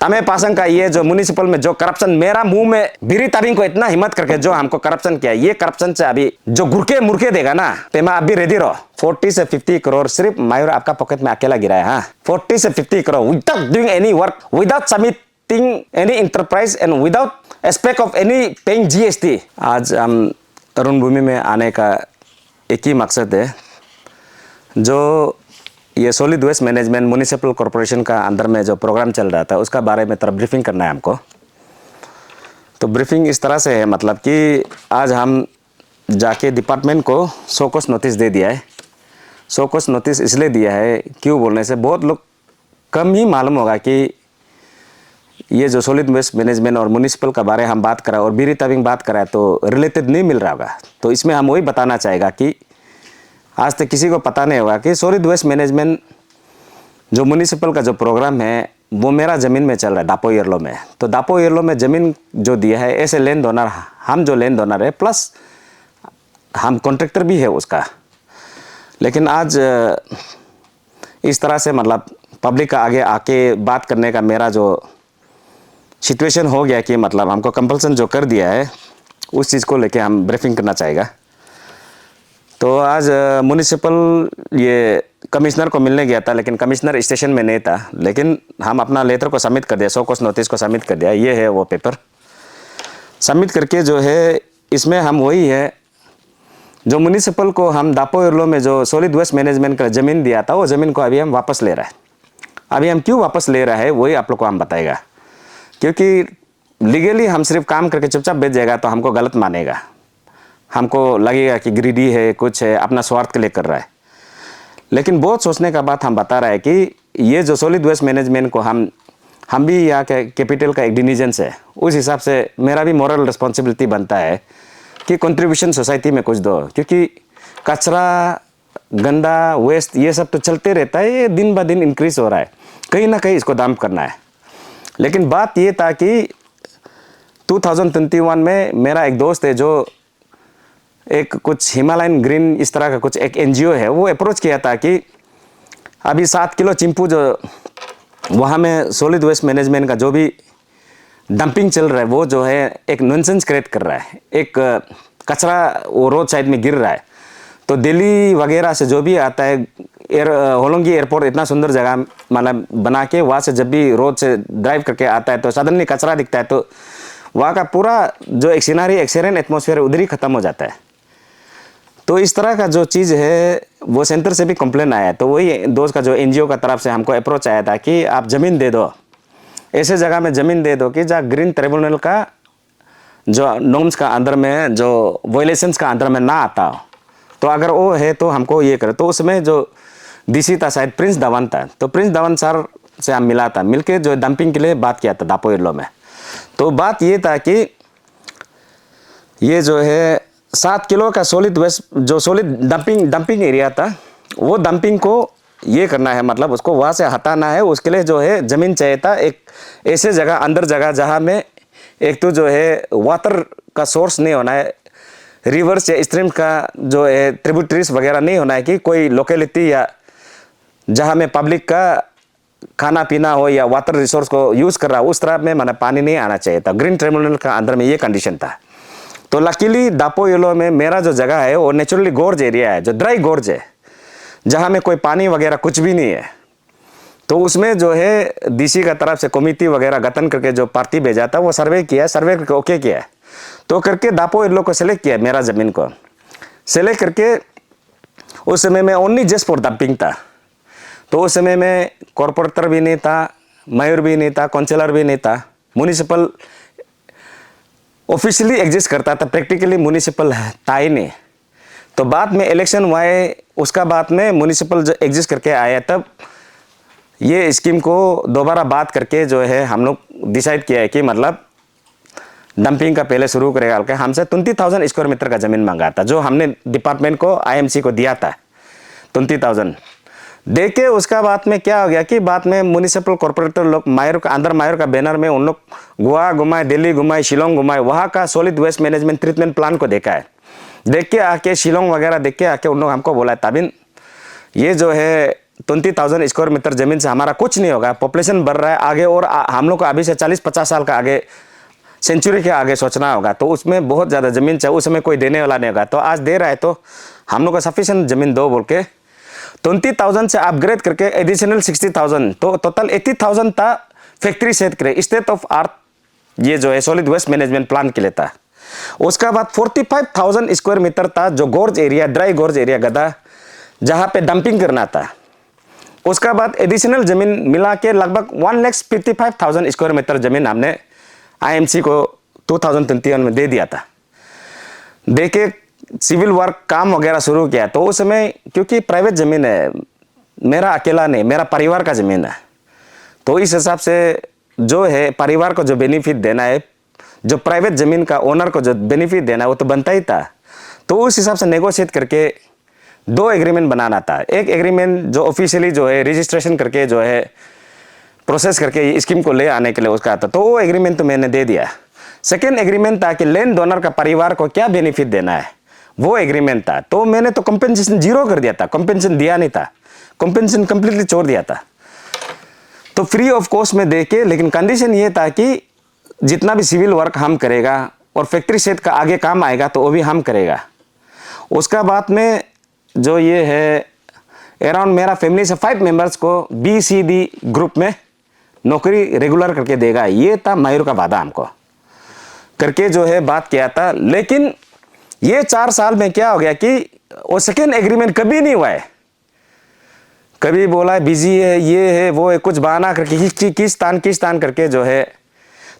तमे पासंग का ये जो म्युनिसिपल में जो करप्शन, मेरा मुंह में बीरी ताबिंग को इतना हिम्मत करके जो हमको करप्शन किया, ये करप्शन से अभी जो गुरके मुर्के देगा ना, पेमा अभी रेडी रहो। 40 से 50 करोड़ सिर्फ मायूर आपका पॉकेट में अकेला गिरा है। हाँ, 40 से 50 crore without doing any work, without submitting any enterprise and without aspect of any paying GST। आज हम अरुण भूमि में आने का एक ही मकसद है, जो ये solid waste management municipal corporation का अंदर में जो प्रोग्राम चल रहा था उसका बारे में थोड़ा ब्रीफिंग करना है हमको। तो ब्रीफिंग इस तरह से है, मतलब कि आज हम जाके डिपार्टमेंट को शोकॉज नोटिस दे दिया है। शोकॉज नोटिस इसलिए दिया है, क्यों बोलने से बहुत लोग कम ही मालूम होगा कि ये जो सॉलिड वेस्ट मैनेजमेंट और म्युनिसिपल का बारे हम बात करा और बीरी ताबिंग बात करा तो रिलेटेड नहीं मिल रहा होगा। तो इसमें हम वही बताना चाहेगा कि आज तक किसी को पता नहीं होगा कि सॉलिड वेस्ट मैनेजमेंट जो म्युनिसिपल का जो प्रोग्राम है वो मेरा ज़मीन में चल रहा है, दापो येरलो में। तो दापो येरलो में ज़मीन जो दिया है ऐसे लैंड ओनर, हम जो लैंड ओनर है प्लस हम कॉन्ट्रैक्टर भी है उसका। लेकिन आज इस तरह से मतलब पब्लिक का आगे आके बात करने का मेरा जो सिचुएशन हो गया कि मतलब हमको कंपल्सन जो कर दिया है उस चीज़ को लेके हम ब्रीफिंग करना चाहेगा। तो आज म्युनिसिपल ये कमिश्नर को मिलने गया था, लेकिन कमिश्नर स्टेशन में नहीं था, लेकिन हम अपना लेटर को सबमिट कर दिया, शोकॉज नोटिस को सबमिट कर दिया। ये है वो पेपर सबमिट करके जो है इसमें हम वही है जो म्युनिसिपल को हम दापो येरलो में जो सॉलिड वेस्ट मैनेजमेंट का ज़मीन दिया था वो ज़मीन को अभी हम वापस ले रहा है। अभी हम क्यों वापस ले रहा है वही आप लोग को हम बताएगा, क्योंकि लीगली हम सिर्फ काम करके चुपचाप बेच जाएगा तो हमको गलत मानेगा, हमको लगेगा कि ग्रीडी है, कुछ है, अपना स्वार्थ के लिए कर रहा है। लेकिन बहुत सोचने का बात हम बता रहा है कि ये जो सॉलिड वेस्ट मैनेजमेंट को हम भी यहाँ के कैपिटल का एक डिवीजन है, उस हिसाब से मेरा भी मॉरल रिस्पॉन्सिबिलिटी बनता है कि कंट्रीब्यूशन सोसाइटी में कुछ दो, क्योंकि कचरा, गंदा, वेस्ट ये सब तो चलते रहता है, ये दिन ब दिन इंक्रीज हो रहा है, कहीं ना कहीं इसको दाम करना है। लेकिन बात ये था कि 2021 में मेरा एक दोस्त है जो एक कुछ हिमालयन ग्रीन इस तरह का कुछ एक NGO है, वो अप्रोच किया था कि अभी 7 किलो चिंपू जो वहाँ में सॉलिड वेस्ट मैनेजमेंट का जो भी डंपिंग चल रहा है वो जो है एक नॉनसेंस क्रिएट कर रहा है, एक कचरा वो रोड साइड में गिर रहा है। तो दिल्ली वगैरह से जो भी आता है, होलोंगी एयरपोर्ट इतना सुंदर जगह मतलब बना के, वहाँ से जब भी रोड से ड्राइव करके आता है तो सडनली कचरा दिखता है, तो वहाँ का पूरा जो एक सीनरी, एक सेरेन एटमॉस्फेयर उधर ही ख़त्म हो जाता है। तो इस तरह का जो चीज़ है वो सेंटर से भी कंप्लेन आया है। तो वही दोस्त का जो NGO का तरफ से हमको अप्रोच आया था कि आप ज़मीन दे दो, ऐसे जगह में ज़मीन दे दो कि जहाँ ग्रीन ट्रिब्यूनल का जो नॉर्म्स का अंदर में, जो वायलेशंस का अंदर में ना आता हो। तो अगर वो है तो हमको ये करे। तो उसमें जो DC था शायद प्रिंस धवन था, तो प्रिंस धवन सर से हम मिला था, मिलके जो डंपिंग के लिए बात किया था दापो येरलो में। तो बात ये था कि ये जो है 7 किलो का सॉलिड वेस्ट जो सॉलिड डंपिंग एरिया था, वो डंपिंग को ये करना है, मतलब उसको वहाँ से हटाना है। उसके लिए जो है ज़मीन चाहिए था एक ऐसे जगह, अंदर जगह जहाँ में एक तो जो है वाटर का सोर्स नहीं होना है, रिवर्स या स्ट्रीम का जो है ट्रिब्यूटरीज वगैरह नहीं होना है, कि कोई लोकेलिटी या जहाँ में पब्लिक का खाना पीना हो या वाटर रिसोर्स को यूज़ कर रहा हो उस तरह में माना पानी नहीं आना चाहिए था। ग्रीन ट्रिब्यूनल का अंदर में ये कंडीशन था। तो लकीली दापो येरलो में मेरा जो जगह है वो नेचुरली गोर्ज एरिया है, जो ड्राई गोर्ज है, जहाँ में कोई पानी वगैरह कुछ भी नहीं है। तो उसमें जो है DC का तरफ से कमेटी वगैरह गठन करके जो पार्टी भेजा था वो सर्वे किया, सर्वे करके ओके किया है। तो करके दापो येरलो को सेलेक्ट किया, मेरा ज़मीन को सेलेक्ट करके। उस समय में ओनली जस्ट फॉर डंपिंग था। तो उस समय में कॉरपोरेटर भी नहीं था, मेयर भी नहीं था, काउंसिलर भी नहीं था, म्युनिसिपल ऑफिशियली एग्जिस्ट करता था, प्रैक्टिकली म्युनिसिपल था ही नहीं। तो बाद में इलेक्शन हुआ है, उसका बाद में म्युनिसिपल जो एग्जिस्ट करके आया, तब ये स्कीम को दोबारा बात करके जो है हम लोग डिसाइड किया है कि मतलब डंपिंग का पहले शुरू करेगा। हल्का हमसे 20,000 स्क्वायर मीटर का ज़मीन मांगा था, जो हमने डिपार्टमेंट को IMC को दिया था 20,000 दे के। उसका बाद में क्या हो गया कि बाद में म्युनिसिपल कॉर्पोरेटर लोग मायर का बैनर में उन लोग गोवा घुमाए, दिल्ली घुमाए, शिलोंग घुमाए, वहाँ का solid waste management treatment plan को देखा है। देख के आके शिलोंग वगैरह देख के आके उन लोग हमको बोला, ताबिन ये जो है 20,000 स्क्वायर मीटर जमीन से हमारा कुछ नहीं होगा। पॉपुलेशन बढ़ रहा है आगे, और हम लोग को अभी से 40-50 साल का आगे, सेंचुरी के आगे सोचना होगा, तो उसमें बहुत ज़्यादा ज़मीन चाहिए। उस समय कोई देने वाला नहीं होगा, तो आज दे रहा है तो हम लोग को सफिशिएंट ज़मीन दो बोल के 20,000 से अपग्रेड करके एडिशनल 60,000, तो टोटल 80,000 था फैक्ट्री सेट करे स्टेट ऑफ आर्ट, ये जो है सॉलिड वेस्ट मैनेजमेंट प्लान के लिए था। उसका बाद 45,000 स्क्वायर मीटर था जो गोर्ज एरिया, ड्राई गोर्ज एरिया गदा, जहाँ पे डंपिंग करना था। उसका बाद एडिशनल ज़मीन मिला के लगभग 1,55,000 स्क्वायर मीटर ज़मीन हमने आईएमसी को 2021 में दे दिया था। दे के सिविल वर्क काम वगैरह शुरू किया। तो उस समय क्योंकि प्राइवेट ज़मीन है, मेरा अकेला नहीं, मेरा परिवार का ज़मीन है, तो इस हिसाब से जो है परिवार को जो बेनिफिट देना है, जो प्राइवेट ज़मीन का ओनर को जो बेनिफिट देना है, वो तो बनता ही था। तो उस हिसाब से नेगोशिएट करके 2 एग्रीमेंट बनाना था। एक एग्रीमेंट जो ऑफिशियली जो है रजिस्ट्रेशन करके जो है प्रोसेस करके स्कीम को ले आने के लिए उसका था, तो वो एग्रीमेंट तो मैंने दे दिया। सेकेंड एग्रीमेंट था कि लैंड डोनर का परिवार को क्या बेनिफिट देना है, वो एग्रीमेंट था। तो मैंने तो कंपेंसेशन 0 कर दिया था, कंपेंसेशन दिया नहीं था, कंपेंसेशन कंप्लीटली छोड़ दिया था। तो फ्री ऑफ कॉस्ट में दे के, लेकिन कंडीशन ये था कि जितना भी सिविल वर्क हम करेगा और फैक्ट्री सेट का आगे काम आएगा तो वो भी हम करेगा। उसका बाद में जो ये है अराउंड मेरा फैमिली से 5 मेंबर्स को BCD ग्रुप में नौकरी रेगुलर करके देगा, ये था मयूर का वादा हमको करके जो है बात किया था। लेकिन ये 4 साल में क्या हो गया कि वो सेकेंड एग्रीमेंट कभी नहीं हुआ है। कभी बोला बिजी है, ये है, वो है, कुछ बहाना करके किस्तान करके जो है।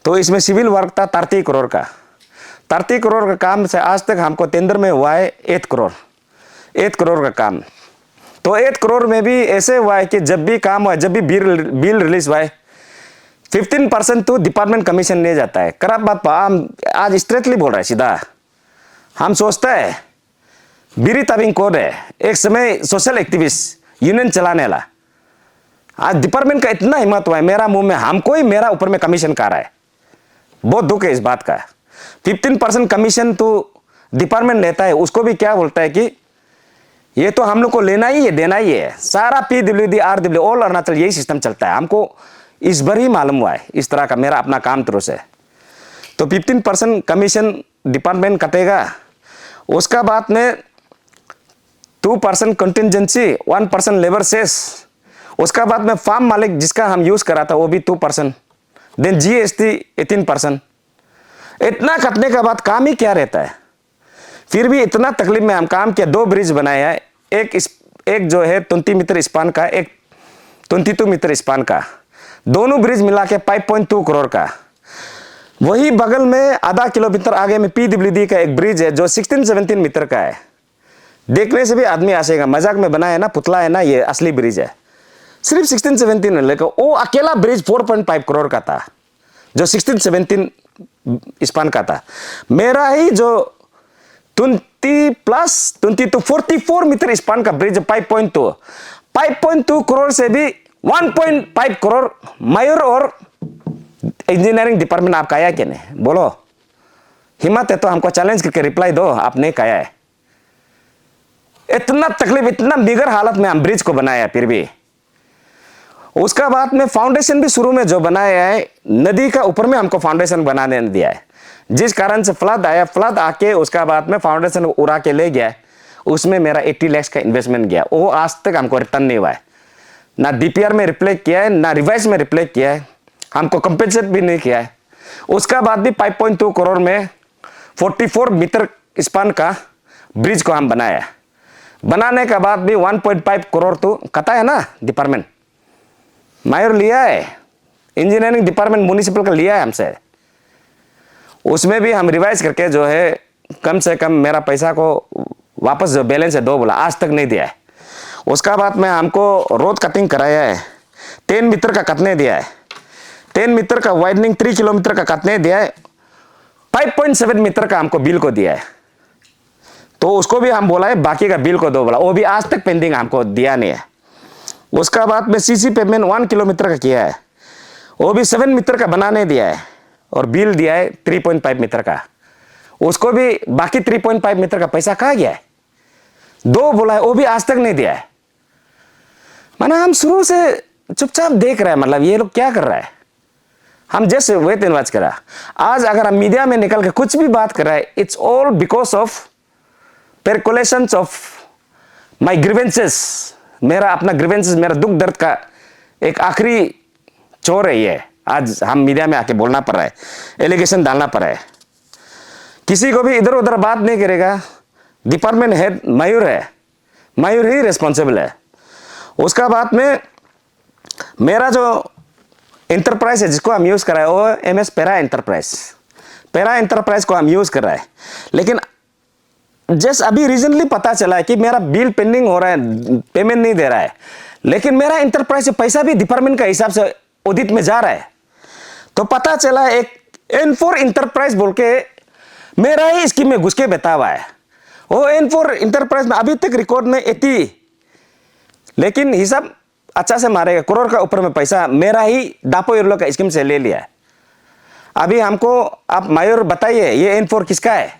तो इसमें सिविल वर्क था 30 करोड़ का। 30 करोड़ का काम से आज तक हमको टेंडर में हुआ है 8 करोड़ का काम। तो 8 करोड़ में भी ऐसे हुआ है कि जब भी काम हुआ है, जब भी बिल रिलीज हुआ है, 15% तो डिपार्टमेंट कमीशन ले जाता है। खराब बात हम आज स्ट्रेटली बोल रहा है सीधा। हम सोचता है बीरी ताबिंग कोड है, एक समय सोशल एक्टिविस्ट, यूनियन चलाने वाला, आज डिपार्टमेंट का इतना हिम्मत हुआ है मेरा मुंह में हमको ही मेरा ऊपर में कमीशन का रहा है। बहुत दुख है इस बात का। 15% कमीशन तो डिपार्टमेंट लेता है, उसको भी क्या बोलता है कि ये तो हम लोग को लेना ही है, देना ही है। सारा PWD RW ऑल अरुणाचल यही सिस्टम चलता है। हमको इस बार ही मालूम हुआ है इस तरह का मेरा अपना काम थ्रू से। तो 15% कमीशन डिपार्टमेंट कटेगा। उसका बाद में 2% कंटिजेंसी, 1% लेबर सेस। उसका बाद में फार्म मालिक जिसका हम यूज करा था वो भी 2%, देन GST 18%। इतना कटने के बाद काम ही क्या रहता है। फिर भी इतना तकलीफ में हम काम किया। 2 ब्रिज बनाया है, एक जो है 20 मीटर स्पान का, एक 22 मीटर स्पान का। दोनों ब्रिज मिला के 5.2 करोड़ का। वही बगल में आधा किलोमीटर आगे में PWD का एक ब्रिज है जो 16-17 मीटर का है। देखने से भी आदमी आसेगा, मजाक में बनाया है ना, पुतला है ना, ये असली ब्रिज है। सिर्फ 16-17 में, लेकिन वो अकेला ब्रिज 4.5 करोड़ का था जो 16-17 स्पान का था। मेरा ही जो 20+22 44 मीटर स्पान का ब्रिज 5.2 करोड़ से भी 1.5 करोड़ मयूर और इंजीनियरिंग डिपार्टमेंट आपका आया कि नहीं, बोलो। हिम्मत है तो हमको चैलेंज करके रिप्लाई दो, आपने कहा है। इतना तकलीफ, इतना बिगड़ हालत में हम ब्रिज को बनाया। फिर भी उसका बाद में फाउंडेशन भी शुरू में जो बनाया है, नदी का ऊपर में हमको फाउंडेशन बनाने दिया है। जिस कारण से फ्लड आया, फ्लड आके उसका बाद में फाउंडेशन उड़ा के ले गया, उसमें मेरा 80 लाख का इन्वेस्टमेंट गया। वो आज तक हमको रिटर्न नहीं हुआ है, ना DPR में रिप्लाई किया है, ना रिवाइज में रिप्लाई किया है, हमको कंपेंसेट भी नहीं किया है। उसका बाद भी 5.2 करोड़ में 44 मीटर स्पान का ब्रिज को हम बनाया। बनाने के बाद भी 1.5 करोड़ तो कटा है ना डिपार्टमेंट, मायर लिया है, इंजीनियरिंग डिपार्टमेंट म्युनिसिपल का लिया है हमसे। उसमें भी हम रिवाइज करके जो है कम से कम मेरा पैसा को वापस जो बैलेंस है 2 बोला, आज तक नहीं दिया है। उसका बाद में हमको रोड कटिंग कराया है, 10 मीटर का कटने दिया है, 10 मीटर का वाइडनिंग 3 किलोमीटर का कटने दिया है, 5.7 मीटर का हमको बिल को दिया है। तो उसको भी हम बोला है बाकी का बिल को दो बोला, वो भी आज तक पेंडिंग हमको दिया नहीं है। उसका बाद में CC पेमेंट 1 किलोमीटर का किया है, वो भी 7 मीटर का बनाने दिया है और बिल दिया है 3.5 मीटर का। उसको भी बाकी 3.5 मीटर का पैसा कहाँ गया है, 2 बोला है, वो भी आज तक नहीं दिया है। माना हम शुरू से चुपचाप देख रहे हैं, मतलब ये लोग क्या कर रहा है, हम जैसे वेट एंड वॉच करा। आज अगर हम मीडिया में निकल के कुछ भी बात कर रहा है, it's all because of percolations of my grievances. मेरा अपना ग्रीवेंसेस, मेरा दुख दर्द का एक आखिरी चोर है ये। आज हम मीडिया में आके बोलना पड़ रहा है, एलिगेशन डालना पड़ रहा है। किसी को भी इधर उधर बात नहीं करेगा। डिपार्टमेंट हेड मयूर है, मयूर ही रिस्पॉन्सिबल है। उसका बाद में मेरा जो इंटरप्राइज है जिसको हम यूज़ कर रहे हैं वो MS पैरा इंटरप्राइज को हम यूज़ कर रहे हैं। लेकिन जस्ट अभी रिसेंटली पता चला है कि मेरा बिल पेंडिंग हो रहा है, पेमेंट नहीं दे रहा है, लेकिन मेरा इंटरप्राइज से पैसा भी डिपार्टमेंट का हिसाब से ऑडिट में जा रहा है। तो पता चला एक N4 इंटरप्राइज बोल के मेरा ही स्कीम में घुस के बैठा हुआ है। वो N4 इंटरप्राइज में अभी तक रिकॉर्ड में 80, लेकिन हिसाब अच्छा से मारेगा, करोड़ का ऊपर में पैसा मेरा ही डापो येलो का स्कीम से ले लिया है। अभी हमको आप मयूर बताइए ये N4 किसका है?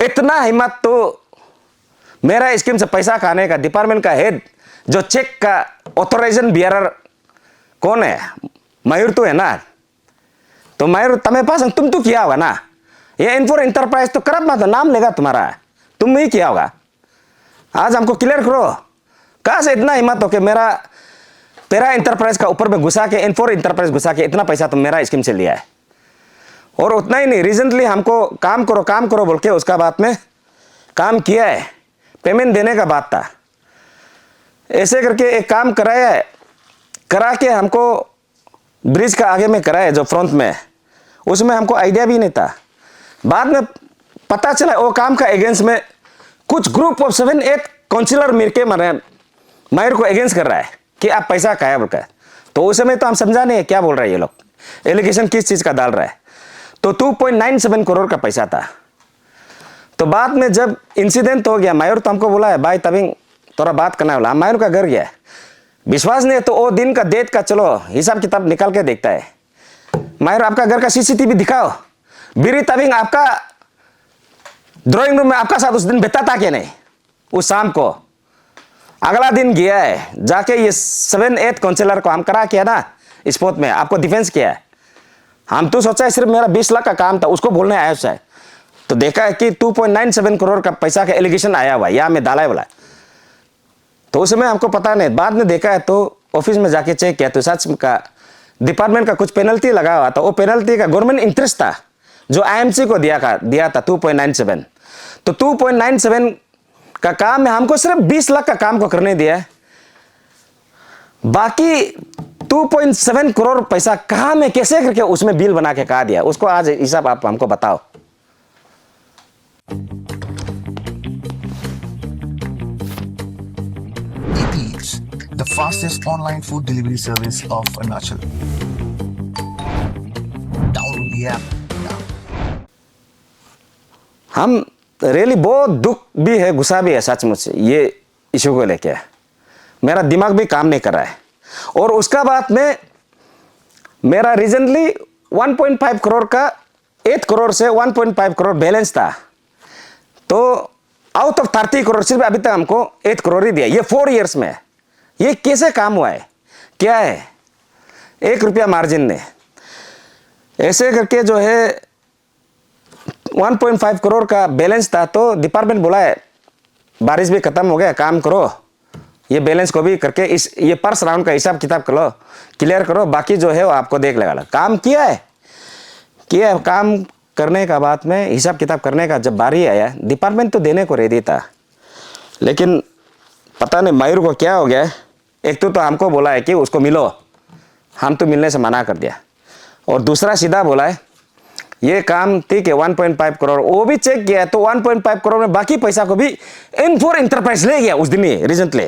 इतना हिम्मत तो मेरा स्कीम से पैसा खाने का। डिपार्टमेंट का हेड जो चेक का ऑथोराइजेशन बियरर कौन है? मयूर तो है ना। तो मयूर तुम्हें पास तुम तो किया होगा ना। ये N4 इंटरप्राइज तो करप्ट मत, नाम लेगा तुम्हारा, तुम ही किया होगा। आज हमको क्लियर करो, कहाँ से इतना हिम्मत हो कि मेरा पैरा इंटरप्राइज का ऊपर में घुसा के N4 इंटरप्राइज घुसा के इतना पैसा तुम मेरा स्कीम से लिया है। और उतना ही नहीं, रिसेंटली हमको काम करो बोल के उसका बाद में काम किया है, पेमेंट देने का बात था। ऐसे करके एक काम कराया है, करा के हमको ब्रिज का आगे में कराया जो फ्रंट में, उसमें हमको आइडिया भी नहीं था। बाद में पता चला वो काम का अगेंस्ट में कुछ ग्रुप ऑफ 7-8 काउंसिलर मिलके मयूर को अगेंस्ट कर रहा है कि आप पैसा खाया बोलकर। तो उस समय तो हम समझा नहीं है क्या बोल रहे हैं ये लोग, एलिगेशन किस चीज़ का डाल रहा है। तो 2.97 करोड़ का पैसा था। तो बाद में जब इंसिडेंट हो गया, मयूर तो हमको बोला है भाई तभी थोड़ा बात करना बोला। मयूर का घर गया, विश्वास नहीं है तो वो दिन का डेट का चलो हिसाब किताब निकाल के देखता है। मयूर आपका घर का CCTV दिखाओ, बीरी तबिंग आपका ड्राइंग रूम में आपका साथ उस दिन बैठा था क्या नहीं? उस शाम को अगला दिन गया है जाके ये 7-8 काउंसिलर को हम करा किया ना स्पोर्ट में, आपको डिफेंस किया है। हम तो सोचा है सिर्फ मेरा 20 लाख का काम था, उसको बोलने आया उससे। तो देखा है कि 2.97 करोड़ का पैसा का एलिगेशन आया हुआ है, या मैं डाला है बोला। तो उस समय हमको पता नहीं, बाद में देखा है तो ऑफिस में जाके चेक किया तो सच का डिपार्टमेंट का कुछ पेनल्टी लगा हुआ था। वो पेनल्टी का गवर्नमेंट इंटरेस्ट था जो IMC को दिया था 2.97। तो 2.97 का काम में हमको सिर्फ 20 लाख का काम को करने दिया है। बाकी 2.7 करोड़ पैसा कहाँ में कैसे करके उसमें बिल बना के कहा दिया, उसको आज हिसाब आप हमको बताओ। Eats, the fastest online food delivery service of Arunachal. Download the app now. हम रियली बहुत दुख भी है, गुस्सा भी है सचमुच ये इशू को लेके। मेरा दिमाग भी काम नहीं कर रहा है। और उसका बाद में मेरा रिसेंटली 1.5 करोड़ का 8 करोड़ से 1.5 करोड़ बैलेंस था। तो आउट ऑफ 30 करोड़ सिर्फ अभी तक हमको 8 करोड़ ही दिया, ये 4 इयर्स में। ये कैसे काम हुआ है, क्या है? 1 रुपया मार्जिन ने ऐसे करके जो है 1.5 करोड़ का बैलेंस था। तो डिपार्टमेंट बोला है बारिश भी खत्म हो गया, काम करो, ये बैलेंस को भी करके इस ये पर्स राउंड का हिसाब किताब करो, क्लियर करो, बाकी जो है वो आपको देख लेगा। काम किया है काम करने का बाद में हिसाब किताब करने का जब बारी आया, डिपार्टमेंट तो देने को रेडी था, लेकिन पता नहीं मयूर को क्या हो गया। एक तो हमको बोला है कि उसको मिलो, हम तो मिलने से मना कर दिया। और दूसरा सीधा बोला है ये काम ठीक है 1.5 करोड़, वो भी चेक किया है तो 1.5 करोड़ में बाकी पैसा को भी N4 इंटरप्राइज ले गया उस दिन ही रिसेंटली,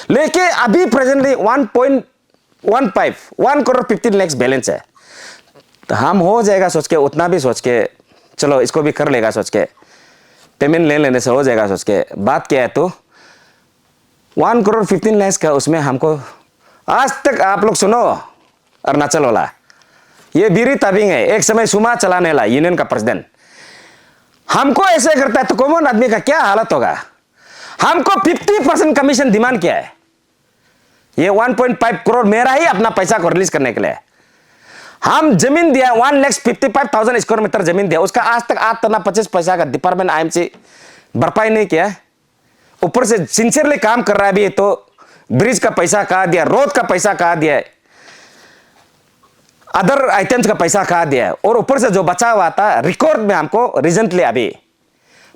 लेके अभी प्रेजेंटली 1 करोड़ 15 लाख बैलेंस है। तो हम हो जाएगा सोच के, उतना भी सोच के चलो इसको भी कर लेगा सोच के, पेमेंट ले लेने से हो जाएगा सोच के बात क्या है। तो 1 करोड़ 15 लाख का उसमें हमको आज तक आप लोग सुनो, अरुणाचल वाला ये बीरी ताबिंग है, एक समय सुमा चलाने वाला यूनियन का प्रेसिडेंट, हमको ऐसे करता है तो कॉमन आदमी का क्या हालत होगा। हमको 50% कमीशन डिमांड किया है, ये 1.5 करोड़ मेरा ही अपना पैसा को रिलीज करने के लिए। हम जमीन दिया 1,55,000 स्क्वायर मीटर जमीन दिया, उसका आज तक 25 पैसा का डिपार्टमेंट आईएमसी भरपाई नहीं किया। ऊपर से सिंसियरली काम कर रहा है अभी, तो ब्रिज का पैसा कहाँ दिया, रोड का पैसा कहाँ दिया, अदर आइटम्स का पैसा कहाँ दिया, और ऊपर से जो बचा हुआ था रिकॉर्ड में हमको रिसेंटली अभी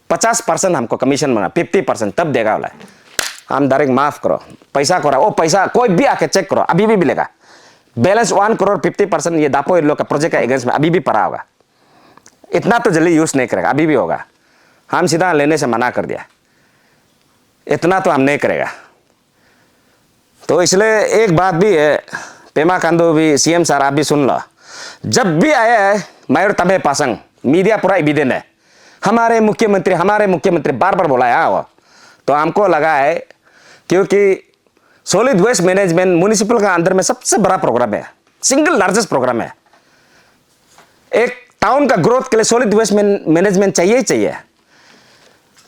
50% हमको कमीशन मांगा, 50% तब देगा बोला। हम डायरेक्ट माफ करो, पैसा करो, वो पैसा कोई भी आके चेक करो, अभी भी मिलेगा। बैलेंस 1 करोड़ 50% ये दापो इन लोग का प्रोजेक्ट का एगेंस्ट में अभी भी पड़ा होगा। इतना तो जल्दी यूज नहीं करेगा, अभी भी होगा। हम सीधा लेने से मना कर दिया, इतना तो हम नहीं करेगा। तो इसलिए एक बात भी है, पेमा खांडू भी, सीएम सर आप भी सुन लो, जब भी आया है मायूर तमे पासंग, मीडिया पूरा एविडेंट है, हमारे मुख्यमंत्री बार बार बोला है वो। तो हमको लगा है क्योंकि सॉलिड वेस्ट मैनेजमेंट म्युनिसिपल का अंदर में सबसे बड़ा प्रोग्राम है, सिंगल लार्जेस्ट प्रोग्राम है। एक टाउन का ग्रोथ के लिए सॉलिड वेस्ट मैनेजमेंट चाहिए ही चाहिए।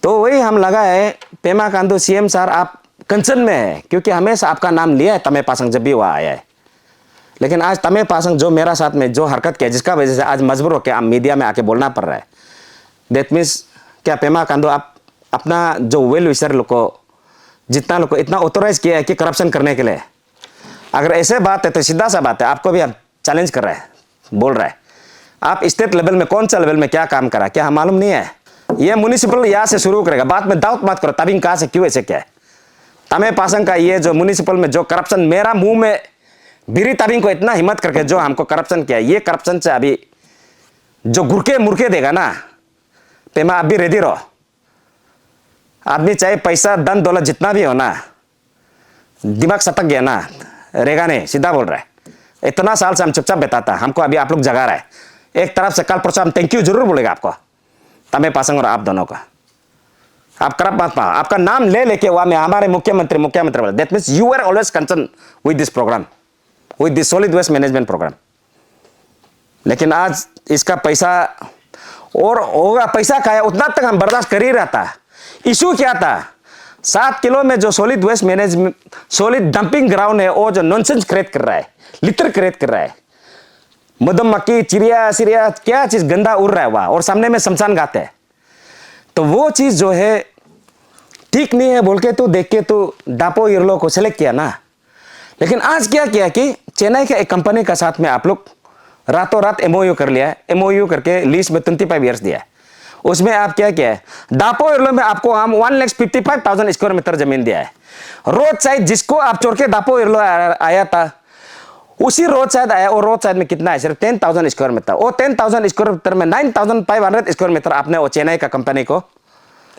तो वही हम लगा है, पेमा खांडू सीएम सर आप कंसर्न में है, क्योंकि हमेशा आपका नाम लिया है तमे पासंग जब भी वहाँ आया है। लेकिन आज तमे पासंग जो मेरा साथ में जो हरकत किया, जिसका वजह से आज मजबूर होकर आप मीडिया में आके बोलना पड़ रहा है, दैट मीन्स क्या पेमा खांडू आप अपना जो वेल विशर लोग को, जितना लोग को इतना ऑथोराइज किया है कि करप्शन करने के लिए, अगर ऐसे बात है तो सीधा सा बात है, आपको भी आप चैलेंज कर रहा है, बोल रहा है आप स्टेट लेवल में कौन सा लेवल में क्या काम करा, क्या हम मालूम नहीं है। ये म्युनिसिपल यहाँ से शुरू करेगा, बाद में दाऊत मत करो तभी कहाँ से क्यों ऐसे क्या है। तमे पासंग का ये जो म्युनिसिपल में जो करप्शन, मेरा मुंह में बिरी तभी को इतना हिम्मत करके जो हमको करप्शन किया, ये करप्शन से अभी जो गुरके मुरके देगा ना, पेमा आप भी रेडी रहो। आदमी चाहे पैसा धन दौलत जितना भी हो ना, दिमाग सटक गया ना, रहेगा नहीं, सीधा बोल रहा है। इतना साल से हम चुपचाप बताता, हमको अभी आप लोग जगा रहा है। एक तरफ से कल परसों हम थैंक यू जरूर बोलेगा आपको, तमे पासंग और आप दोनों का। आप करप मत पाओ, आपका नाम ले लेके वहां में हमारे मुख्यमंत्री बोले, that means you are always concern with this programme, with this solid waste management programme. लेकिन आज इसका पैसा और होगा, पैसा खाया उतना तक हम बर्दाश्त कर ही रहा था। इशू क्या था, 7 किलो में जो solid waste management, solid dumping ground है, वो जो नॉनसेंस क्रिएट कर रहा है, लिटर क्रिएट कर रहा है, मधुमक्खी चिड़िया सिरिया क्या चीज गंदा उड़ रहा है वहां, और सामने में शमशान घाट है। तो वो चीज जो है ठीक नहीं है बोल के तो देख के तो डापो इरलो को सेलेक्ट किया ना। लेकिन आज क्या किया कि चेन्नई के एक कंपनी का साथ में आप लोग रातों रात एमओयू कर लिया है, एमओयू करके लीज में 25 ईयर्स दिया है। उसमें आप क्या किया है, डापो इरलो में आपको हम 1,55,000 स्क्वायर मीटर जमीन दिया है। रोड साइड जिसको आप छोड़ के डापो इरलो आया था, उसी रोड साइड आया, और रोड साइड में कितना है, सिर्फ 10,000 स्क्वायर मीटर। वो 10,000 स्क्वायर मीटर में 9,500 स्क्वायर मीटर आपने वो चेन्नई का कंपनी को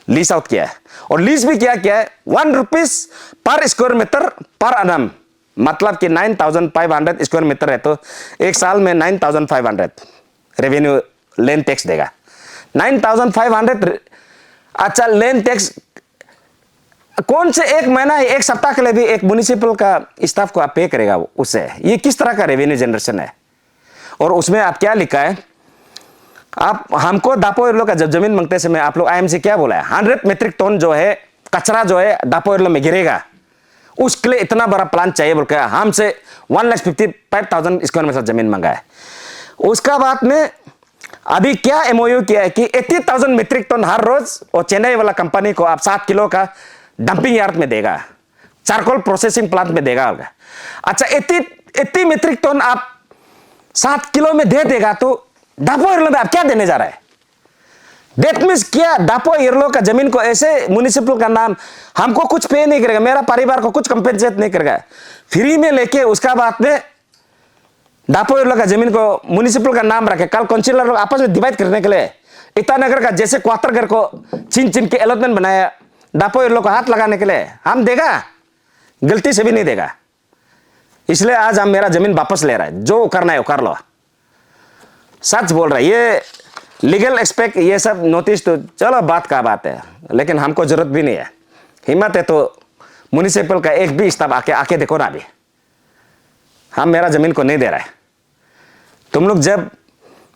लीज आउट किया है। और लीज भी क्या किया है, ₹1 पर स्क्वायर मीटर पर एनम, मतलब कि 9,500 स्क्वायर मीटर है तो एक साल में 9,500 रेवेन्यू लैंड टैक्स देगा। 9,500। अच्छा, लैंड टैक्स कौन से एक महीना, एक सप्ताह के लिए भी एक म्युनिसिपल का स्टाफ को आप पे करेगा उससे, ये किस तरह का रेवेन्यू जनरेशन है। और उसमें आप क्या लिखा है, आप हमको दापो इरलो का जब जमीन मांगते समय आप लोग आईएमसी क्या बोला है, 100 मीट्रिक टन जो है कचरा जो है दापो इरलो में गिरेगा, उसके लिए इतना बड़ा प्लान चाहिए बोल के हमसे 1,55,000 स्क्वायर मीटर जमीन मांगा है। उसका बाद में अभी क्या एमओयू किया है कि 80,000 मीट्रिक टन हर रोज और चेन्नई वाला कंपनी को आप 7 किलो का डंपिंग यार्ड में देगा, चारकोल प्रोसेसिंग प्लांट में देगा होगा। अच्छा, 80 मीट्रिक टन आप 7 किलो में दे देगा तो डापो इरलो में आप क्या देने जा रहा है। दैट मीन्स क्या, डापो इरलो का जमीन को ऐसे म्युनिसिपल का नाम हमको कुछ पे नहीं करेगा, मेरा परिवार को कुछ कंपेंसेट नहीं करेगा, फ्री में लेके उसका बाद में डापो इरलो का जमीन को म्युनिसिपल का नाम रखे, कल काउंसिलर लोग आपस में डिवाइड करने के लिए ईटानगर का जैसे क्वार्टर को छीन छीन के अलॉटमेंट बनाया, डापो इरलो को हाथ लगाने के लिए हम देगा, गलती से भी नहीं देगा। इसलिए आज हम मेरा जमीन वापस ले रहा है, जो करना है वो कर लो। सच बोल रहा है, ये लीगल एक्सपेक्ट ये सब नोटिस तो चलो बात का बात है, लेकिन हमको जरूरत भी नहीं है। हिम्मत है तो म्युनिसिपल का एक भी स्टाफ आके देखो ना, अभी हम मेरा जमीन को नहीं दे रहा है। तुम लोग जब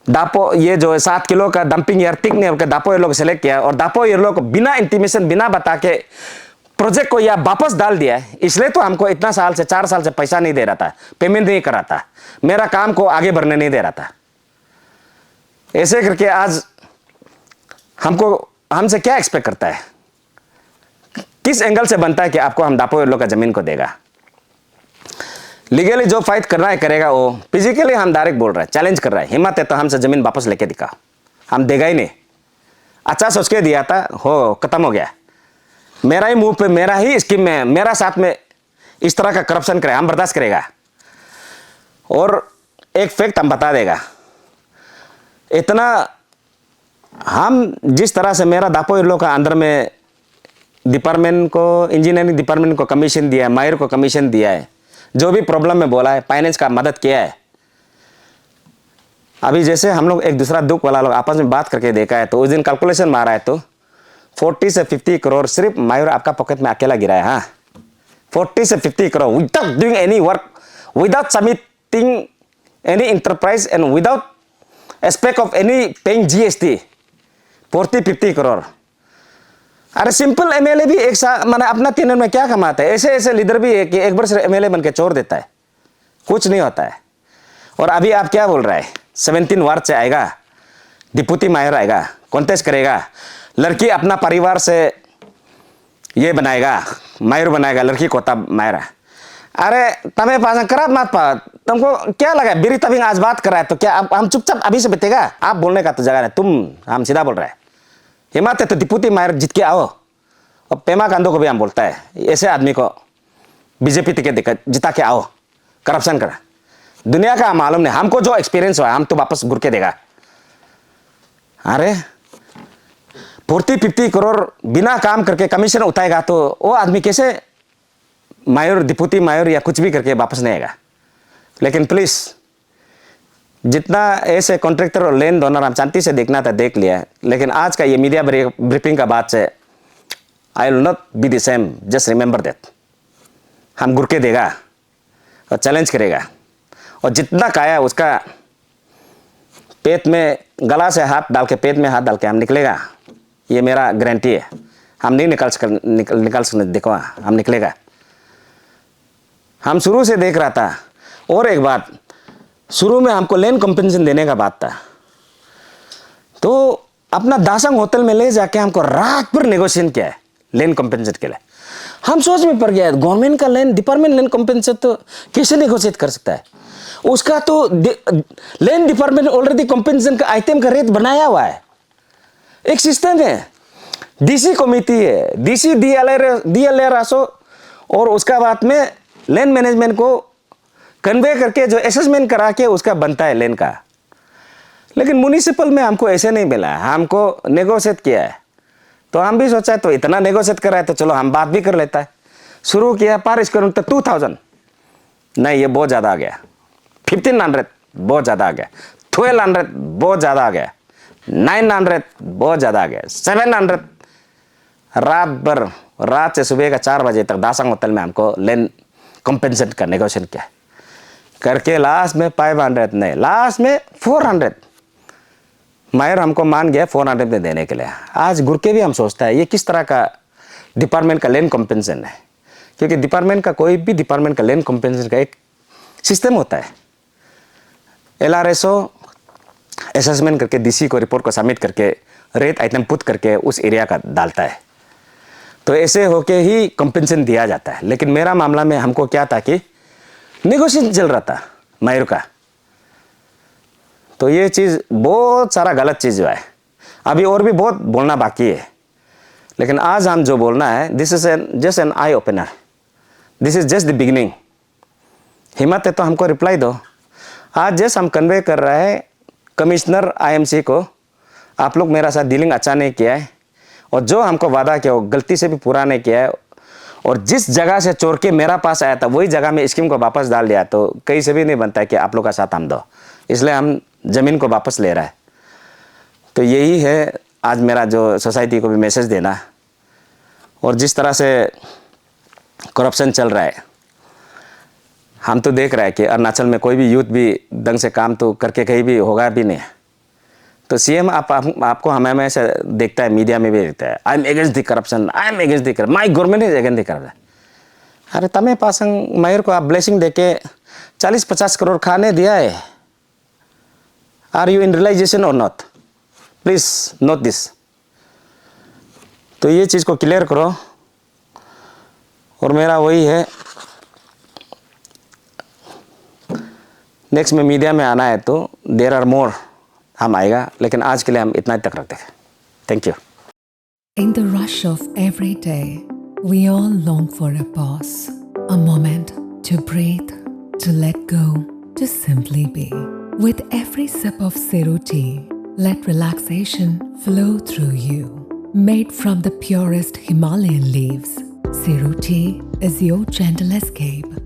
दापो ये जो 7 किलो का डंपिंग यार्ड ठीक नहीं होकर दापो इरलो को सेलेक्ट किया, और दापो इरलो को बिना इंटीमेशन बिना बता के प्रोजेक्ट को या वापस डाल दिया है, इसलिए तो हमको इतना साल से 4 साल से पैसा नहीं दे रहा था, पेमेंट नहीं करा था, मेरा काम को आगे बढ़ने नहीं दे रहा था। ऐसे करके आज हमसे क्या एक्सपेक्ट करता है, किस एंगल से बनता है कि आपको हम दापो येलो का जमीन को देगा। लीगली जो फाइट करना है करेगा वो, फिजिकली हम डायरेक्ट बोल रहे हैं, चैलेंज कर रहा है, हिम्मत है तो हमसे जमीन वापस लेके दिखा, हम देगा ही नहीं। अच्छा सोच के दिया था, हो खत्म हो गया, मेरा ही मुंह पे मेरा ही स्कीम में मेरा साथ में इस तरह का करप्शन करे, हम बर्दाश्त करेगा। और एक फैक्ट हम बता देगा, इतना हम जिस तरह से मेरा दापो येलो का अंदर में डिपार्टमेंट को, इंजीनियरिंग डिपार्टमेंट को कमीशन दिया है, माहिर को कमीशन दिया है, जो भी प्रॉब्लम में बोला है, फाइनेंस का मदद किया है। अभी जैसे हम लोग एक दूसरा दुख वाला लोग आपस में बात करके देखा है, तो उस दिन कैलकुलेशन मारा है तो 40 से 50 करोड़ सिर्फ मायूर आपका पॉकेट में अकेला गिरा है। हाँ, 40 से 50 crore without doing any work, without submitting any enterprise and without aspect of any paying GST, 40-50 crore. अरे सिंपल एमएलए भी एक साथ मैंने अपना 3 में क्या कमाता है। ऐसे ऐसे लीडर भी है कि एक बार सिर्फ एमएलए बन के छोड़ देता है, कुछ नहीं होता है। और अभी आप क्या बोल रहे हैं, 17 वार्ड से आएगा, डिप्टी मायर आएगा, कॉन्टेस्ट करेगा, लड़की अपना परिवार से ये बनाएगा, मायर बनाएगा, लड़की को तब मायरा। अरे तमें पास खराब मत पा, तुमको क्या लगा बीरी तभी आज बात कर रहा है तो क्या हम चुपचाप अभी से बतेगा? आप बोलने का तो जगह है, तुम हम सीधा बोल रहे हैं। हिम्मत है तो डिप्टी मायर जीत के आओ। और पेमा कांदो को भी हम बोलता है, ऐसे आदमी को बीजेपी टिकट जिता के आओ, करप्शन करा। दुनिया का मालूम नहीं, हमको जो एक्सपीरियंस हुआ हम तो वापस घुर के देगा। अरे 40-50 करोड़ बिना काम करके कमीशन उठाएगा तो वो आदमी कैसे मायर, डिप्टी मायर या कुछ भी करके वापस नहीं आएगा। लेकिन प्लीज जितना ऐसे कॉन्ट्रैक्टर और लेन डोनर हम शांति से देखना था देख लिया, लेकिन आज का ये मीडिया ब्रीफिंग का बाद से I will not be the same. Just remember that, हम घुर के देगा और चैलेंज करेगा। और जितना काया उसका पेट में, गला से हाथ डाल के पेट में हाथ डाल के हम निकलेगा, ये मेरा गारंटी है। हम नहीं निकल सकते, देखो हम निकलेगा। हम शुरू से देख रहा था। और एक बात, शुरू में हमको लैंड कॉम्पेंसेशन देने का बात था, तो अपना दासंग होटल में ले जाके हमको रात भर नेगोशिएशन किया है लैंड कॉम्पेंसेशन के लिए। हम सोच में पड़ गया, गवर्नमेंट का लैंड डिपार्टमेंट लैंड कॉम्पेंसेशन तो कैसे नेगोशिएट कर सकता है? उसका तो लैंड डिपार्टमेंट ऑलरेडी कॉम्पेंसेशन का आइटम का रेट बनाया हुआ है, एक सिस्टम है, डीसी कमेटी है, डीसी डीएलआर आसो, और उसका बाद में लैंड मैनेजमेंट को कन्वे करके जो असेसमेंट करा के उसका बनता है लैंड का। लेकिन म्युनिसिपल में हमको ऐसे नहीं मिला, हमको नेगोशिएट किया है। तो हम भी सोचा तो इतना नेगोशिएट कर रहा है तो चलो हम बात भी कर लेता है। शुरू किया पर स्क्वायर तो 2000, नहीं ये बहुत ज़्यादा आ गया, 1500 बहुत ज़्यादा आ गया, 1200 बहुत ज़्यादा आ गया, 900 बहुत ज़्यादा आ गया, 700। रात से सुबह का 4 बजे तक दासंग होटल में हमको लैंड कॉम्पेंसेशन का नेगोशिएशन किया करके लास्ट में 500 नहीं, लास्ट में 400 मायर हमको मान गया 400 में देने के लिए। आज घुर के भी हम सोचता है ये किस तरह का डिपार्टमेंट का लैंड कॉम्पेंसेशन है, क्योंकि डिपार्टमेंट का कोई भी डिपार्टमेंट का लैंड कॉम्पेंसेशन का एक सिस्टम होता है। LRSO असेसमेंट करके डीसी को रिपोर्ट को सबमिट करके रेट आइटम पुट करके उस एरिया का डालता है, तो ऐसे होके ही कॉम्पेंसेशन दिया जाता है। लेकिन मेरा मामला में हमको क्या था कि नेगोशिएशन चल रहा था मायूर का, तो ये चीज़ बहुत सारा गलत चीज़ हुआ है। अभी और भी बहुत बोलना बाकी है, लेकिन आज हम जो बोलना है, this is just an eye opener, this is just the beginning. हिम्मत है तो हमको रिप्लाई दो। आज जस्ट हम कन्वे कर रहे हैं कमिश्नर IMC को, आप लोग मेरा साथ डीलिंग अच्छा नहीं किया है, और जो हमको वादा किया वो गलती से भी पूरा नहीं किया है, और जिस जगह से चोर के मेरा पास आया था वही जगह में स्कीम को वापस डाल दिया, तो कहीं से भी नहीं बनता है कि आप लोग का साथ हम दो, इसलिए हम ज़मीन को वापस ले रहा है। तो यही है आज मेरा जो सोसाइटी को भी मैसेज देना। और जिस तरह से करप्शन चल रहा है, हम तो देख रहे हैं कि अरुणाचल में कोई भी यूथ भी ढंग से काम तो करके कहीं भी होगा भी नहीं। तो सीएम आपको हमें से देखता है, मीडिया में भी देखता है, I am against the corruption, I am against the corruption, my government is against the corruption. अरे तमें पासंग मयूर को आप ब्लेसिंग देके 40-50 करोड़ खाने दिया है। आर यू इन रियलाइजेशन और नॉट? Please note this. तो ये चीज़ को क्लियर करो। और मेरा वही है, नेक्स्ट में मीडिया में आना है तो देर आर मोर, हम आएगा, लेकिन आज के लिए हम इतना ही तक रखते हैं। Thank you. In the rush of every day, we all long for a pause, a moment to breathe, to let go, to simply be. With every sip of Ceru tea, let relaxation flow through you. Made from the purest Himalayan leaves, Ceru tea is your gentle escape.